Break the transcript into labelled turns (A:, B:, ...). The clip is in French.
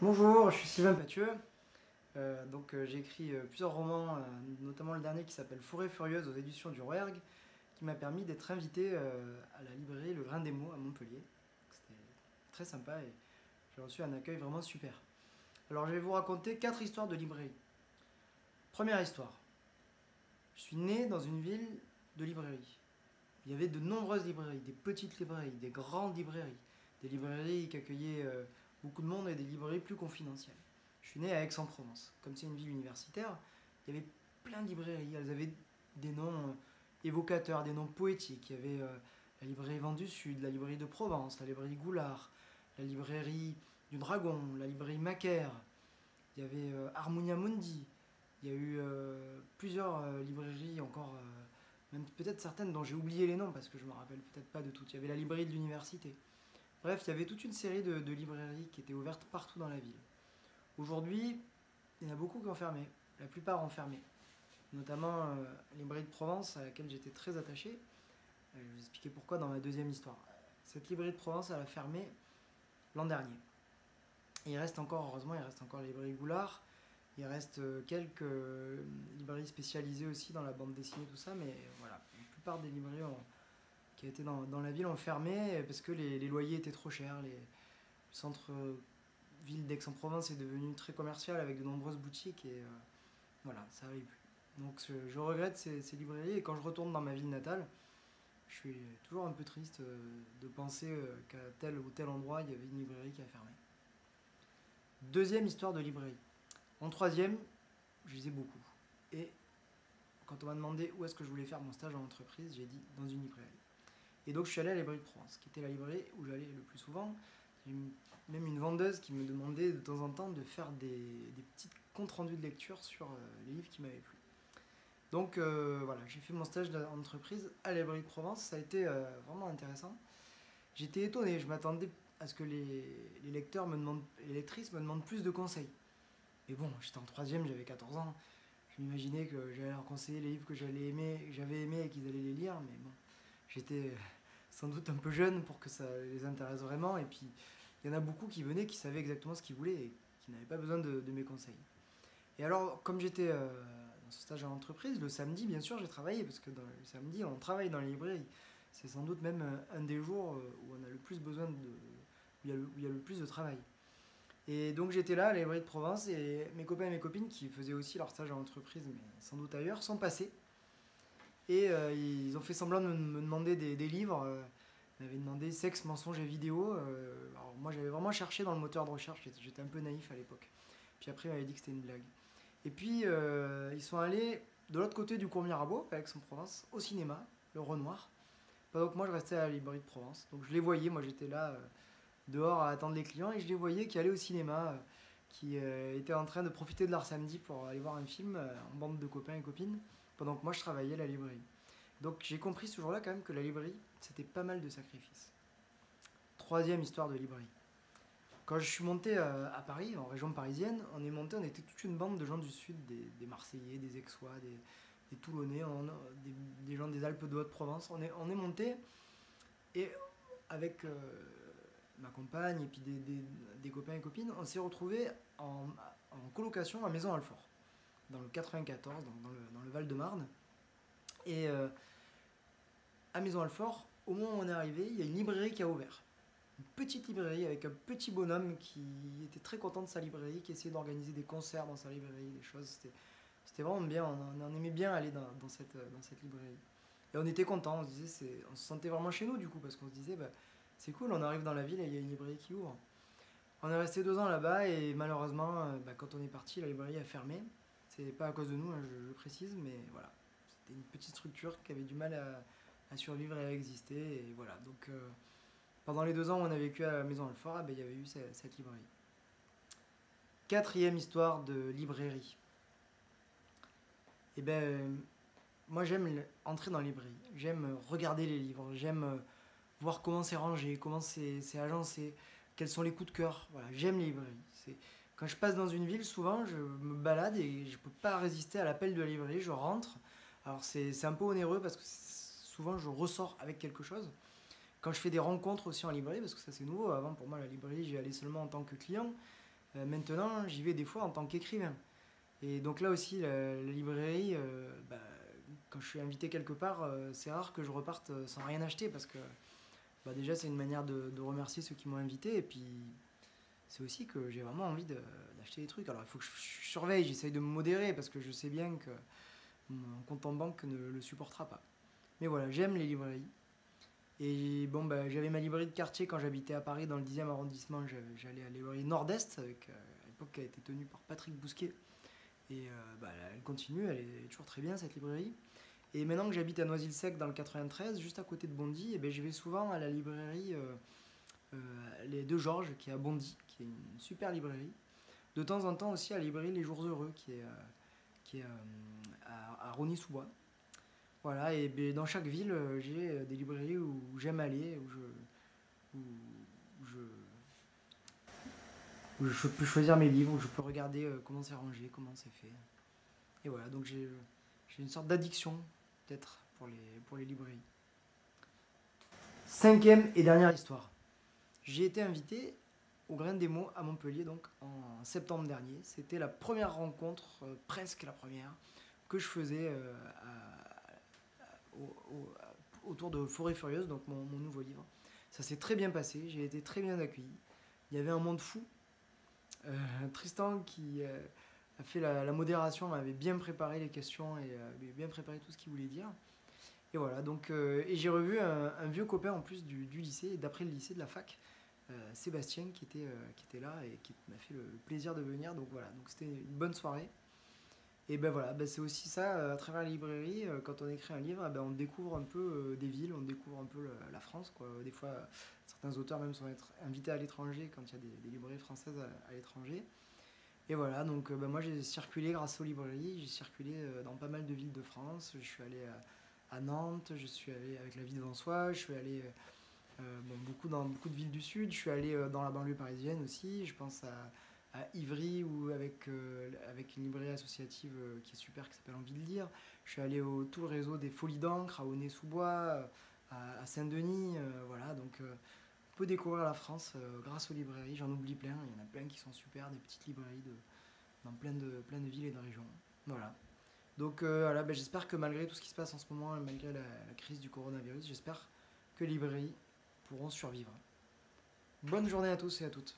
A: Bonjour, je suis Sylvain Pathieu. J'ai écrit plusieurs romans, notamment le dernier qui s'appelle Forêt Furieuse aux éditions du Rouergue, qui m'a permis d'être invité à la librairie Le Grain des Mots à Montpellier. C'était très sympa et j'ai reçu un accueil vraiment super. Alors je vais vous raconter 4 histoires de librairie. Première histoire. Je suis né dans une ville de librairie. Il y avait de nombreuses librairies, des petites librairies, des grandes librairies, des librairies qui accueillaient beaucoup de monde et des librairies plus confidentielles. Je suis né à Aix-en-Provence. Comme c'est une ville universitaire, il y avait plein de librairies. Elles avaient des noms évocateurs, des noms poétiques. Il y avait la librairie Vent du Sud, la librairie de Provence, la librairie Goulard, la librairie du Dragon, la librairie Macaire. Il y avait Harmonia Mundi. Il y a eu plusieurs librairies encore, même peut-être certaines dont j'ai oublié les noms parce que je me rappelle peut-être pas de toutes. Il y avait la librairie de l'université. Bref, il y avait toute une série de librairies qui étaient ouvertes partout dans la ville. Aujourd'hui, il y en a beaucoup qui ont fermé. La plupart ont fermé. Notamment la librairie de Provence à laquelle j'étais très attaché. Je vais vous expliquer pourquoi dans ma deuxième histoire. Cette librairie de Provence, elle a fermé l'an dernier. Et il reste encore, heureusement, il reste encore la librairie Goulard. Il reste quelques librairies spécialisées aussi dans la bande dessinée, tout ça. Mais voilà, la plupart des librairies qui étaient dans la ville ont fermé parce que les loyers étaient trop chers. Le centre-ville d'Aix-en-Provence est devenu très commercial avec de nombreuses boutiques et voilà, ça n'allait plus. Donc je regrette ces librairies et quand je retourne dans ma ville natale, je suis toujours un peu triste de penser qu'à tel ou tel endroit il y avait une librairie qui a fermé. Deuxième histoire de librairie. En troisième, je lisais beaucoup. Et quand on m'a demandé où est-ce que je voulais faire mon stage en entreprise, j'ai dit dans une librairie. Et donc je suis allé à la librairie de Provence, qui était la librairie où j'allais le plus souvent. J'ai même une vendeuse qui me demandait de temps en temps de faire des petits comptes rendus de lecture sur les livres qui m'avaient plu. Donc voilà, j'ai fait mon stage d'entreprise à la librairie de Provence, ça a été vraiment intéressant. J'étais étonné, je m'attendais à ce que les lecteurs les lectrices me demandent plus de conseils. Mais bon, j'étais en troisième, j'avais 14 ans. Je m'imaginais que j'allais leur conseiller les livres que j'avais aimés et qu'ils allaient les lire, mais bon, j'étais sans doute un peu jeune pour que ça les intéresse vraiment. Et puis, il y en a beaucoup qui venaient, qui savaient exactement ce qu'ils voulaient et qui n'avaient pas besoin de mes conseils. Et alors, comme j'étais dans ce stage en entreprise, le samedi, bien sûr, j'ai travaillé, parce que le samedi, on travaille dans les librairies. C'est sans doute même un des jours où on a le plus besoin où il y a le plus de travail. Et donc j'étais là à la librairie de Provence et mes copains et mes copines qui faisaient aussi leur stage en entreprise, mais sans doute ailleurs, sont passés. Et ils ont fait semblant de me demander des livres. Ils m'avaient demandé sexe, mensonges et vidéo. Alors moi j'avais vraiment cherché dans le moteur de recherche, j'étais un peu naïf à l'époque. Puis après ils m'avaient dit que c'était une blague. Et puis ils sont allés de l'autre côté du cours Mirabeau, à Aix-en-Provence, au cinéma, le Renoir. Pendant que moi je restais à la librairie de Provence. Donc je les voyais, moi j'étais là dehors à attendre les clients et je les voyais qui allaient au cinéma, qui étaient en train de profiter de leur samedi pour aller voir un film en bande de copains et copines, pendant que moi je travaillais à la librairie. Donc j'ai compris ce jour-là quand même que la librairie, c'était pas mal de sacrifices. Troisième histoire de librairie. Quand je suis monté à Paris, en région parisienne, on était toute une bande de gens du Sud, des Marseillais, des Aixois, des Toulonnais, des gens des Alpes de Haute-Provence. On est monté et avec ma compagne et puis des copains et copines, on s'est retrouvés en colocation à Maison-Alfort, dans le 94, dans le Val-de-Marne. Et à Maison-Alfort, au moment où on est arrivé, il y a une librairie qui a ouvert. Une petite librairie avec un petit bonhomme qui était très content de sa librairie, qui essayait d'organiser des concerts dans sa librairie, des choses. C'était vraiment bien, on aimait bien aller dans cette librairie. Et on était content, on se sentait vraiment chez nous du coup, parce qu'on se disait, bah, c'est cool, on arrive dans la ville et il y a une librairie qui ouvre. On est resté 2 ans là-bas et malheureusement, bah, quand on est parti, la librairie a fermé. C'est pas à cause de nous, hein, je le précise, mais voilà. C'était une petite structure qui avait du mal à survivre et à exister. Et voilà. Donc pendant les 2 ans où on a vécu à la Maison Alfort, il y avait eu cette librairie. Quatrième histoire de librairie. Et ben, moi j'aime entrer dans les librairies. J'aime regarder les livres. J'aime voir comment c'est rangé, comment c'est agencé, quels sont les coups de cœur. Voilà, j'aime les librairies. Quand je passe dans une ville, souvent je me balade et je ne peux pas résister à l'appel de la librairie. Je rentre. Alors c'est un peu onéreux parce que souvent je ressors avec quelque chose. Quand je fais des rencontres aussi en librairie, parce que ça c'est nouveau, avant pour moi la librairie j'y allais seulement en tant que client, Maintenant, j'y vais des fois en tant qu'écrivain. Et donc là aussi, la librairie, quand je suis invité quelque part, c'est rare que je reparte sans rien acheter parce que déjà c'est une manière de remercier ceux qui m'ont invité et puis c'est aussi que j'ai vraiment envie d'acheter des trucs. Alors il faut que je surveille, j'essaye de me modérer parce que je sais bien que mon compte en banque ne le supportera pas. Mais voilà, j'aime les librairies. Et bon, j'avais ma librairie de quartier quand j'habitais à Paris dans le 10e arrondissement. J'allais à la librairie Nord-Est, à l'époque qui a été tenue par Patrick Bousquet. Et elle continue, elle est toujours très bien cette librairie. Et maintenant que j'habite à Noisy-le-Sec dans le 93, juste à côté de Bondy, je vais souvent à la librairie Les Deux Georges, qui est à Bondy, qui est une super librairie. De temps en temps aussi à la librairie Les Jours Heureux, qui est à Rosny-sous-Bois. Voilà, et dans chaque ville, j'ai des librairies où j'aime aller, où, où je, où je peux choisir mes livres, où je peux regarder comment c'est rangé, comment c'est fait. Et voilà, donc j'ai une sorte d'addiction, peut-être, pour les librairies. Cinquième et dernière histoire. J'ai été invité au Grain des Mots à Montpellier, donc en septembre dernier. C'était la première rencontre, presque la première, que je faisais autour de Forêt Furieuse, donc mon nouveau livre. Ça s'est très bien passé, j'ai été très bien accueilli. Il y avait un monde fou. Tristan qui a fait la modération, m'avait bien préparé les questions et avait bien préparé tout ce qu'il voulait dire. Et voilà, donc, et j'ai revu un vieux copain en plus du lycée, d'après le lycée de la fac, Sébastien, qui était là et qui m'a fait le plaisir de venir. Donc voilà, donc c'était une bonne soirée. Et voilà, c'est aussi ça, à travers la librairie, quand on écrit un livre, on découvre un peu des villes, on découvre un peu la France, quoi. Des fois, certains auteurs même sont invités à l'étranger quand il y a des librairies françaises à l'étranger. Et voilà, donc moi j'ai circulé grâce aux librairies, j'ai circulé dans pas mal de villes de France. Je suis allé à Nantes, je suis allé avec la vie devant soi, je suis allé dans beaucoup de villes du Sud, je suis allé dans la banlieue parisienne aussi, je pense à Ivry ou avec une librairie associative qui est super qui s'appelle Envie de lire. Je suis allé au tout le réseau des Folies d'encre à Aulnay-sous-Bois, à Saint-Denis, voilà, donc on peut découvrir la France grâce aux librairies, j'en oublie plein, il y en a plein qui sont super, des petites librairies dans plein de villes et de régions. Voilà. Donc voilà, j'espère que malgré tout ce qui se passe en ce moment, malgré la crise du coronavirus, j'espère que les librairies pourront survivre. Bonne journée à tous et à toutes.